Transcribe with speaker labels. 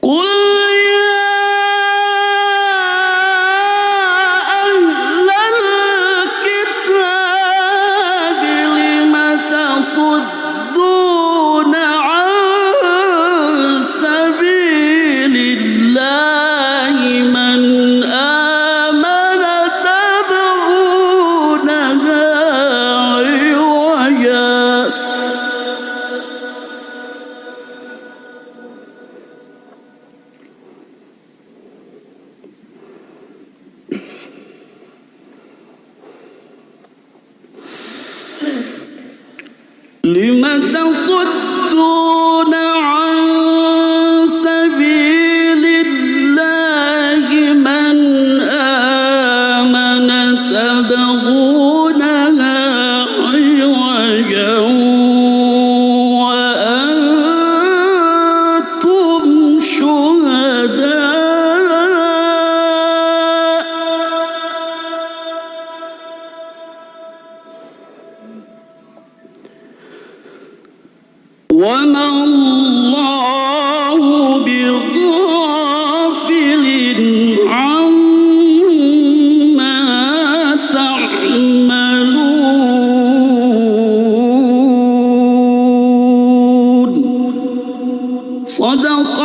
Speaker 1: قل يا أهل الكتاب لم تصدون عن سبيل الله من آمن تبغونها عوجا لم تصدون عن سبيل الله من آمن تبغونها عوجا وأنتم شهداء وما الله بغافل عما تعملون. صدق